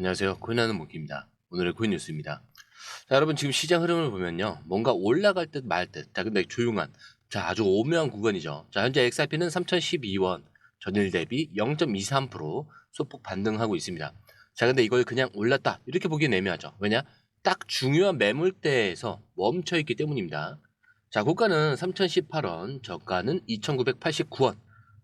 안녕하세요. 코인하는 몽키입니다. 오늘의 코인 뉴스입니다. 자, 여러분 지금 시장 흐름을 보면요. 뭔가 올라갈 듯 말 듯. 자, 근데 조용한. 자, 아주 오묘한 구간이죠. 자, 현재 XRP는 3012원 전일 대비 0.23% 소폭 반등하고 있습니다. 자, 근데 이걸 그냥 올랐다. 이렇게 보기엔 애매하죠. 왜냐? 딱 중요한 매물대에서 멈춰 있기 때문입니다. 자, 고가는 3018원, 저가는 2989원.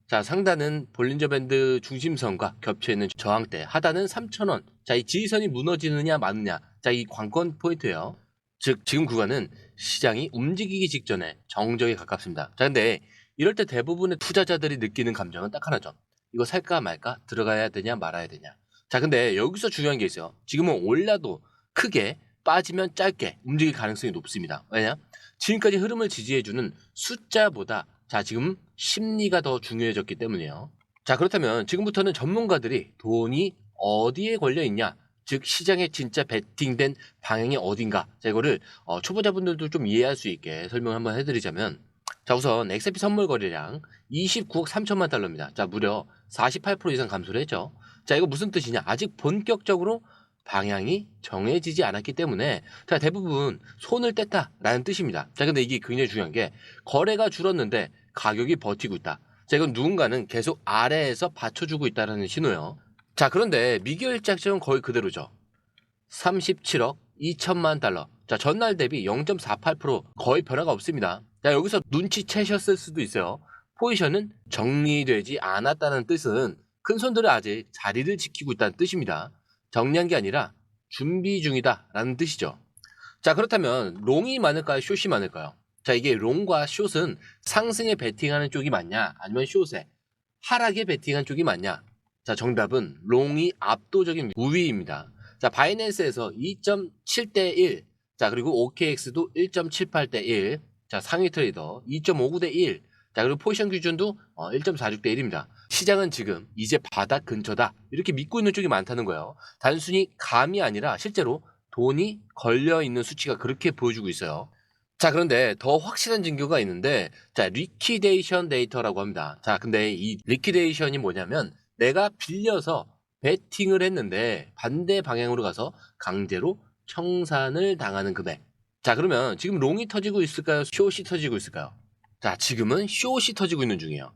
자, 상단은 볼린저 밴드 중심선과 겹쳐있는 저항대, 하단은 3,000원. 자, 이 지지선이 무너지느냐 마느냐. 자, 이 관건 포인트예요. 즉, 지금 구간은 시장이 움직이기 직전에 정적에 가깝습니다. 자, 근데 이럴 때 대부분의 투자자들이 느끼는 감정은 딱 하나죠. 이거 살까 말까? 들어가야 되냐 말아야 되냐. 자, 근데 여기서 중요한 게 있어요. 지금은 올라도 크게, 빠지면 짧게 움직일 가능성이 높습니다. 왜냐? 지금까지 흐름을 지지해주는 숫자보다 자, 지금 심리가 더 중요해졌기 때문이에요. 자, 그렇다면 지금부터는 전문가들이 돈이 어디에 걸려 있냐, 즉 시장에 진짜 베팅된 방향이 어딘가, 자, 이거를 초보자분들도 좀 이해할 수 있게 설명을 한번 해드리자면, 자, 우선 XRP 선물 거래량 29억 3천만 달러입니다. 자, 무려 48% 이상 감소를 했죠. 자, 이거 무슨 뜻이냐? 아직 본격적으로 방향이 정해지지 않았기 때문에 자, 대부분 손을 뗐다라는 뜻입니다. 자, 근데 이게 굉장히 중요한 게 거래가 줄었는데 가격이 버티고 있다. 자, 이건 누군가는 계속 아래에서 받쳐주고 있다는 신호예요. 자, 그런데 미결작정은 거의 그대로죠. 37억 2천만 달러. 자, 전날 대비 0.48% 거의 변화가 없습니다. 자, 여기서 눈치채셨을 수도 있어요. 포지션은 정리되지 않았다는 뜻은 큰 손들은 아직 자리를 지키고 있다는 뜻입니다. 정리한 게 아니라 준비 중이다 라는 뜻이죠. 자, 그렇다면 롱이 많을까요? 숏이 많을까요? 자, 이게 롱과 숏은 상승에 베팅하는 쪽이 맞냐, 아니면 숏에 하락에 베팅한 쪽이 맞냐? 자, 정답은 롱이 압도적인 우위입니다. 자, 바이낸스에서 2.7대 1. 자, 그리고 OKX도 1.78대 1. 자, 상위 트레이더 2.59대 1. 자, 그리고 포지션 기준도 1.46대 1입니다. 시장은 지금 이제 바닥 근처다, 이렇게 믿고 있는 쪽이 많다는 거예요. 단순히 감이 아니라 실제로 돈이 걸려있는 수치가 그렇게 보여주고 있어요. 자, 그런데 더 확실한 증거가 있는데, 자, 리퀴데이션 데이터라고 합니다. 자, 근데 이 리퀴데이션이 뭐냐면 내가 빌려서 베팅을 했는데 반대 방향으로 가서 강제로 청산을 당하는 금액. 자, 그러면 지금 롱이 터지고 있을까요? 숏이 터지고 있을까요? 자, 지금은 숏이 터지고 있는 중이에요.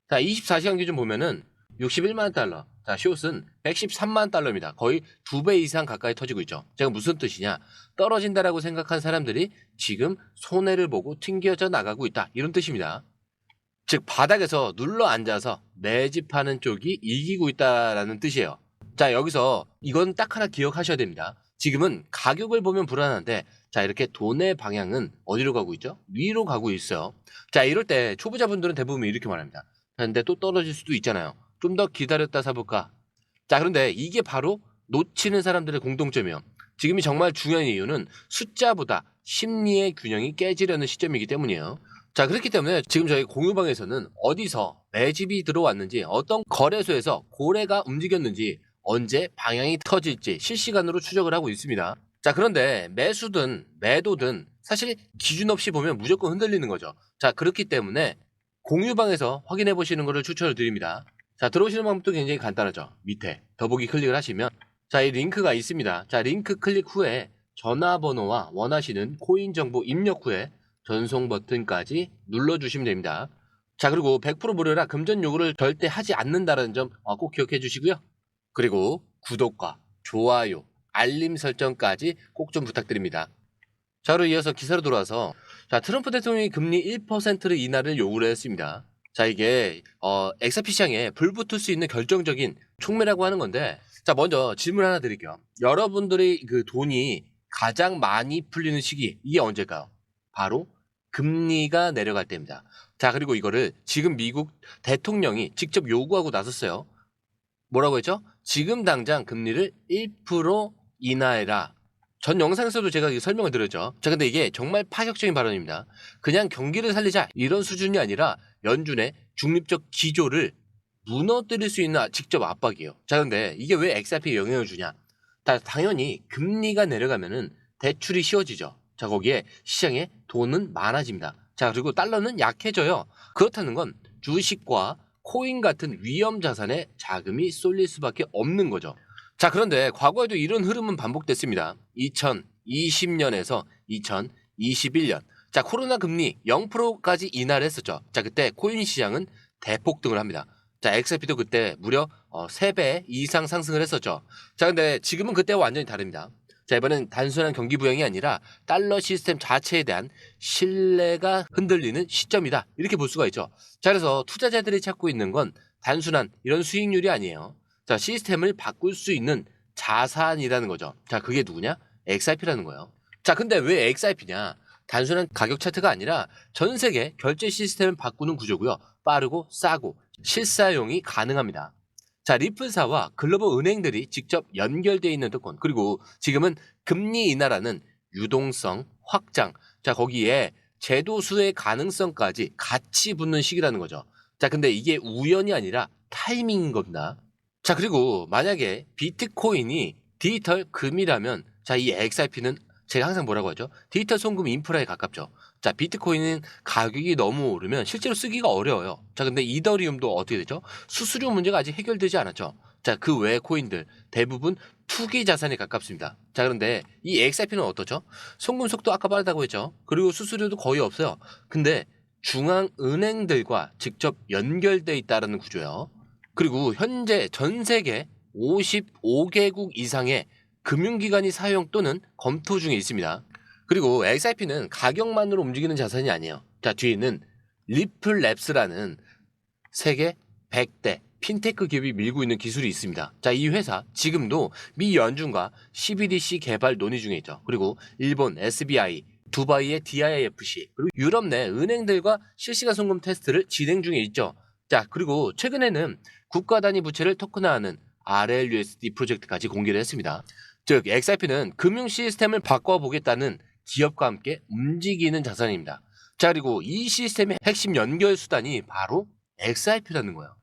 자, 24시간 기준 보면은 61만 달러. 자, 숏은 113만 달러입니다. 거의 2배 이상 가까이 터지고 있죠. 제가 무슨 뜻이냐? 떨어진다라고 생각한 사람들이 지금 손해를 보고 튕겨져 나가고 있다, 이런 뜻입니다. 즉 바닥에서 눌러 앉아서 매집하는 쪽이 이기고 있다라는 뜻이에요. 자, 여기서 이건 딱 하나 기억하셔야 됩니다. 지금은 가격을 보면 불안한데, 자, 이렇게 돈의 방향은 어디로 가고 있죠? 위로 가고 있어요. 자, 이럴 때 초보자분들은 대부분 이렇게 말합니다. 근데 또 떨어질 수도 있잖아요. 좀 더 기다렸다 사볼까? 자, 그런데 이게 바로 놓치는 사람들의 공통점이에요. 지금이 정말 중요한 이유는 숫자보다 심리의 균형이 깨지려는 시점이기 때문이에요. 자, 그렇기 때문에 지금 저희 공유방에서는 어디서 매집이 들어왔는지, 어떤 거래소에서 고래가 움직였는지, 언제 방향이 터질지 실시간으로 추적을 하고 있습니다. 자, 그런데 매수든 매도든 사실 기준 없이 보면 무조건 흔들리는 거죠. 자, 그렇기 때문에 공유방에서 확인해 보시는 것을 추천을 드립니다. 자, 들어오시는 방법도 굉장히 간단하죠. 밑에 더보기 클릭을 하시면 자, 이 링크가 있습니다. 자, 링크 클릭 후에 전화번호와 원하시는 코인 정보 입력 후에 전송 버튼까지 눌러주시면 됩니다. 자, 그리고 100% 무료라 금전 요구를 절대 하지 않는다는 점 꼭 기억해 주시고요. 그리고 구독과 좋아요, 알림 설정까지 꼭 좀 부탁드립니다. 자, 그로 이어서 기사로 돌아와서, 자, 트럼프 대통령이 금리 1% 인하를 요구를 했습니다. 자, 이게 XRP 시장에 불붙을 수 있는 결정적인 촉매라고 하는 건데, 자, 먼저 질문 하나 드릴게요. 여러분들이 그 돈이 가장 많이 풀리는 시기, 이게 언제일까요? 바로 금리가 내려갈 때입니다. 자, 그리고 이거를 지금 미국 대통령이 직접 요구하고 나섰어요. 뭐라고 했죠? 지금 당장 금리를 1% 인하해라. 전 영상에서도 제가 설명을 드렸죠. 자, 근데 이게 정말 파격적인 발언입니다. 그냥 경기를 살리자, 이런 수준이 아니라 연준의 중립적 기조를 무너뜨릴 수 있는 직접 압박이에요. 자, 근데 이게 왜 XRP에 영향을 주냐? 당연히 금리가 내려가면은 대출이 쉬워지죠. 자, 거기에 시장에 돈은 많아집니다. 자, 그리고 달러는 약해져요. 그렇다는 건 주식과 코인 같은 위험 자산에 자금이 쏠릴 수밖에 없는 거죠. 자, 그런데 과거에도 이런 흐름은 반복됐습니다. 2020년에서 2021년. 자, 코로나 금리 0%까지 인하를 했었죠. 자, 그때 코인 시장은 대폭등을 합니다. 자, XRP도 그때 무려 3배 이상 상승을 했었죠. 자, 근데 지금은 그때와 완전히 다릅니다. 자, 이번엔 단순한 경기 부양이 아니라 달러 시스템 자체에 대한 신뢰가 흔들리는 시점이다. 이렇게 볼 수가 있죠. 자, 그래서 투자자들이 찾고 있는 건 단순한 이런 수익률이 아니에요. 자, 시스템을 바꿀 수 있는 자산이라는 거죠. 자, 그게 누구냐? XRP라는 거예요. 자, 근데 왜 XRP냐? 단순한 가격 차트가 아니라 전 세계 결제 시스템을 바꾸는 구조고요. 빠르고 싸고 실사용이 가능합니다. 자, 리플사와 글로벌 은행들이 직접 연결되어 있는 토큰, 그리고 지금은 금리 인하라는 유동성 확장, 자, 거기에 제도 수의 가능성까지 같이 붙는 시기라는 거죠. 자, 근데 이게 우연이 아니라 타이밍인 겁니다. 자, 그리고 만약에 비트코인이 디지털 금이라면, 자, 이 XRP는 제가 항상 뭐라고 하죠? 디지털 송금 인프라에 가깝죠. 자, 비트코인은 가격이 너무 오르면 실제로 쓰기가 어려워요. 자, 근데 이더리움도 어떻게 되죠? 수수료 문제가 아직 해결되지 않았죠. 자, 그 외의 코인들 대부분 투기 자산에 가깝습니다. 자, 그런데 이 XRP는 어떠죠? 송금 속도 아까 빠르다고 했죠. 그리고 수수료도 거의 없어요. 근데 중앙은행들과 직접 연결돼 있다는 구조예요. 그리고 현재 전 세계 55개국 이상의 금융기관이 사용 또는 검토 중에 있습니다. 그리고 XRP는 가격만으로 움직이는 자산이 아니에요. 자, 뒤에는 리플랩스라는 세계 100대 핀테크 기업이 밀고 있는 기술이 있습니다. 자, 이 회사 지금도 미 연준과 CBDC 개발 논의 중에 있죠. 그리고 일본 SBI, 두바이의 DIFC, 그리고 유럽 내 은행들과 실시간 송금 테스트를 진행 중에 있죠. 자, 그리고 최근에는 국가 단위 부채를 토큰화하는 RLUSD 프로젝트까지 공개를 했습니다. 즉, XRP는 금융 시스템을 바꿔보겠다는 기업과 함께 움직이는 자산입니다. 자, 그리고 이 시스템의 핵심 연결 수단이 바로 XRP라는 거예요.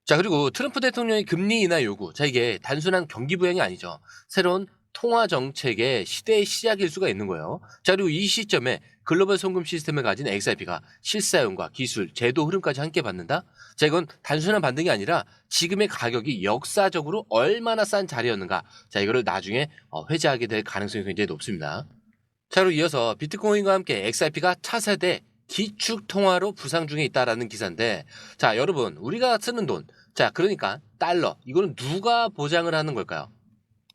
자, 그리고 트럼프 대통령의 금리 인하 요구. 자, 이게 단순한 경기 부양이 아니죠. 새로운 통화 정책의 시대의 시작일 수가 있는 거예요. 자, 그리고 이 시점에 글로벌 송금 시스템을 가진 XRP가 실사용과 기술, 제도 흐름까지 함께 받는다? 자, 이건 단순한 반등이 아니라 지금의 가격이 역사적으로 얼마나 싼 자리였는가. 자, 이거를 나중에 회자하게 될 가능성이 굉장히 높습니다. 자, 그리고 이어서 비트코인과 함께 XRP가 차세대 기축 통화로 부상 중에 있다라는 기사인데, 자, 여러분, 우리가 쓰는 돈, 자, 그러니까 달러, 이거는 누가 보장을 하는 걸까요?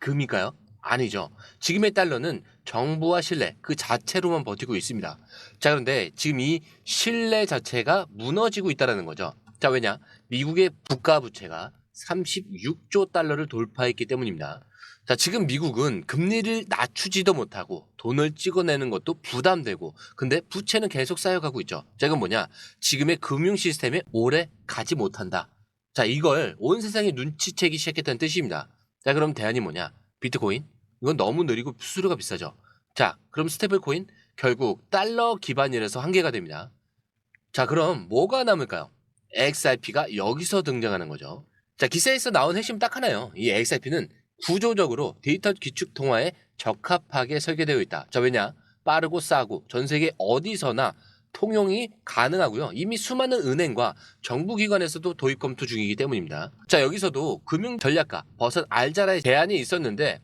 금일까요? 아니죠. 지금의 달러는 정부와 신뢰 그 자체로만 버티고 있습니다. 자, 그런데 지금 이 신뢰 자체가 무너지고 있다는 거죠. 자, 왜냐? 미국의 국가 부채가 36조 달러를 돌파했기 때문입니다. 자, 지금 미국은 금리를 낮추지도 못하고 돈을 찍어내는 것도 부담되고, 근데 부채는 계속 쌓여가고 있죠. 자, 이건 뭐냐? 지금의 금융 시스템에 오래 가지 못한다. 자, 이걸 온 세상이 눈치채기 시작했다는 뜻입니다. 자, 그럼 대안이 뭐냐? 비트코인? 이건 너무 느리고 수수료가 비싸죠. 자, 그럼 스테이블 코인? 결국 달러 기반이라서 한계가 됩니다. 자, 그럼 뭐가 남을까요? XRP가 여기서 등장하는 거죠. 자, 기사에서 나온 핵심 딱 하나예요. 이 XRP는 구조적으로 디지털 기축 통화에 적합하게 설계되어 있다. 자, 왜냐? 빠르고 싸고 전 세계 어디서나 통용이 가능하고요. 이미 수많은 은행과 정부기관에서도 도입 검토 중이기 때문입니다. 자, 여기서도 금융전략가 버섯 알자라의 제안이 있었는데,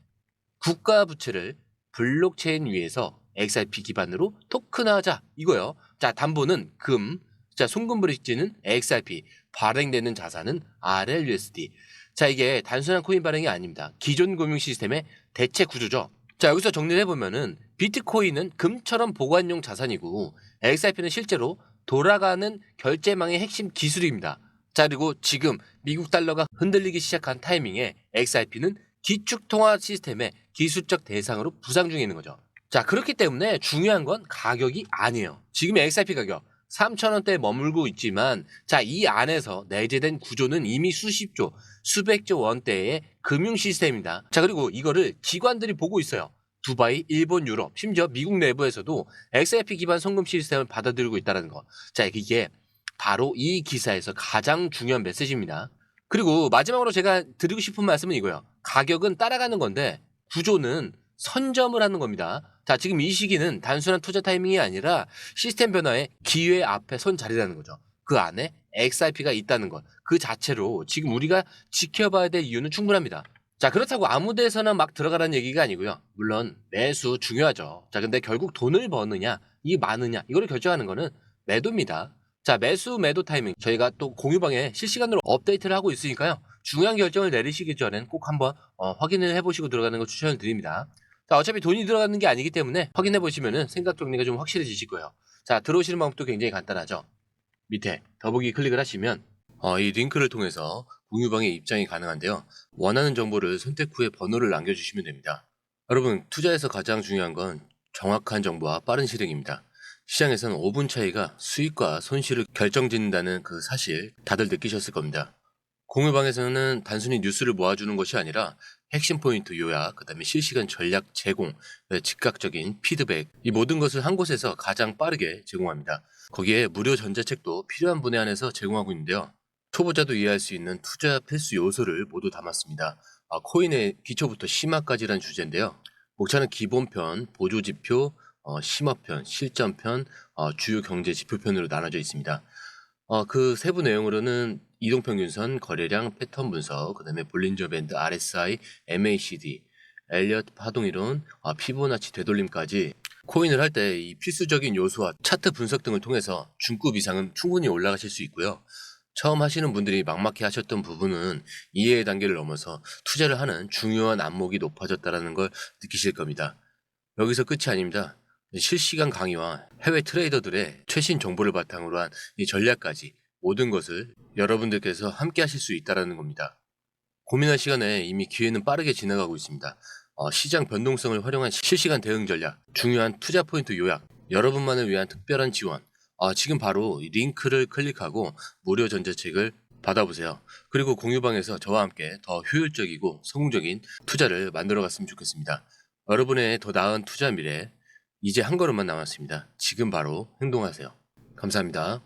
국가 부채를 블록체인 위에서 XRP 기반으로 토큰화하자 이거요. 자, 담보는 금, 자, 송금 브릿지는 XRP, 발행되는 자산은 RLUSD. 자, 이게 단순한 코인 발행이 아닙니다. 기존 금융 시스템의 대체 구조죠. 자, 여기서 정리를 해보면은 비트코인은 금처럼 보관용 자산이고 XRP는 실제로 돌아가는 결제망의 핵심 기술입니다. 자, 그리고 지금 미국 달러가 흔들리기 시작한 타이밍에 XRP는 기축통화 시스템의 기술적 대상으로 부상 중에 있는 거죠. 자, 그렇기 때문에 중요한 건 가격이 아니에요. 지금의 XRP 가격 3,000원대에 머물고 있지만, 자, 이 안에서 내재된 구조는 이미 수십조, 수백조 원대의 금융 시스템입니다. 자, 그리고 이거를 기관들이 보고 있어요. 두바이, 일본, 유럽, 심지어 미국 내부에서도 XRP 기반 송금 시스템을 받아들이고 있다는 거. 자, 이게 바로 이 기사에서 가장 중요한 메시지입니다. 그리고 마지막으로 제가 드리고 싶은 말씀은 이거예요. 가격은 따라가는 건데 구조는 선점을 하는 겁니다. 자, 지금 이 시기는 단순한 투자 타이밍이 아니라 시스템 변화의 기회 앞에 선 자리라는 거죠. 그 안에 XRP가 있다는 것. 그 자체로 지금 우리가 지켜봐야 될 이유는 충분합니다. 자, 그렇다고 아무 데서나 막 들어가라는 얘기가 아니고요. 물론 매수 중요하죠. 자, 근데 결국 돈을 버느냐, 이 많으냐, 이걸 결정하는 거는 매도입니다. 자, 매수 매도 타이밍 저희가 또 공유방에 실시간으로 업데이트를 하고 있으니까요. 중요한 결정을 내리시기 전엔 꼭 한번 확인을 해보시고 들어가는 걸 추천을 드립니다. 자, 어차피 돈이 들어가는 게 아니기 때문에 확인해 보시면은 생각 정리가 좀 확실해지실 거예요. 자, 들어오시는 방법도 굉장히 간단하죠. 밑에 더보기 클릭을 하시면 이 링크를 통해서 공유방에 입장이 가능한데요. 원하는 정보를 선택 후에 번호를 남겨주시면 됩니다. 여러분, 투자에서 가장 중요한 건 정확한 정보와 빠른 실행입니다. 시장에서는 5분 차이가 수익과 손실을 결정짓는다는 그 사실 다들 느끼셨을 겁니다. 공유방에서는 단순히 뉴스를 모아주는 것이 아니라 핵심 포인트 요약, 그다음에 실시간 전략 제공, 즉각적인 피드백, 이 모든 것을 한 곳에서 가장 빠르게 제공합니다. 거기에 무료 전자책도 필요한 분에 한해서 제공하고 있는데요. 초보자도 이해할 수 있는 투자 필수 요소를 모두 담았습니다. 코인의 기초부터 심화까지란 주제인데요. 목차는 기본편, 보조지표, 심화편, 실전편, 주요 경제 지표편으로 나눠져 있습니다. 그 세부 내용으로는 이동평균선, 거래량, 패턴 분석, 그다음에 볼린저 밴드, RSI, MACD, 엘리엇 파동이론, 피보나치 되돌림까지 코인을 할 때 이 필수적인 요소와 차트 분석 등을 통해서 중급 이상은 충분히 올라가실 수 있고요. 처음 하시는 분들이 막막해 하셨던 부분은 이해의 단계를 넘어서 투자를 하는 중요한 안목이 높아졌다는 걸 느끼실 겁니다. 여기서 끝이 아닙니다. 실시간 강의와 해외 트레이더들의 최신 정보를 바탕으로 한 이 전략까지 모든 것을 여러분들께서 함께 하실 수 있다는 겁니다. 고민할 시간에 이미 기회는 빠르게 지나가고 있습니다. 시장 변동성을 활용한 실시간 대응 전략, 중요한 투자 포인트 요약, 여러분만을 위한 특별한 지원. 지금 바로 이 링크를 클릭하고 무료 전자책을 받아보세요. 그리고 공유방에서 저와 함께 더 효율적이고 성공적인 투자를 만들어 갔으면 좋겠습니다. 여러분의 더 나은 투자 미래, 이제 한 걸음만 남았습니다. 지금 바로 행동하세요. 감사합니다.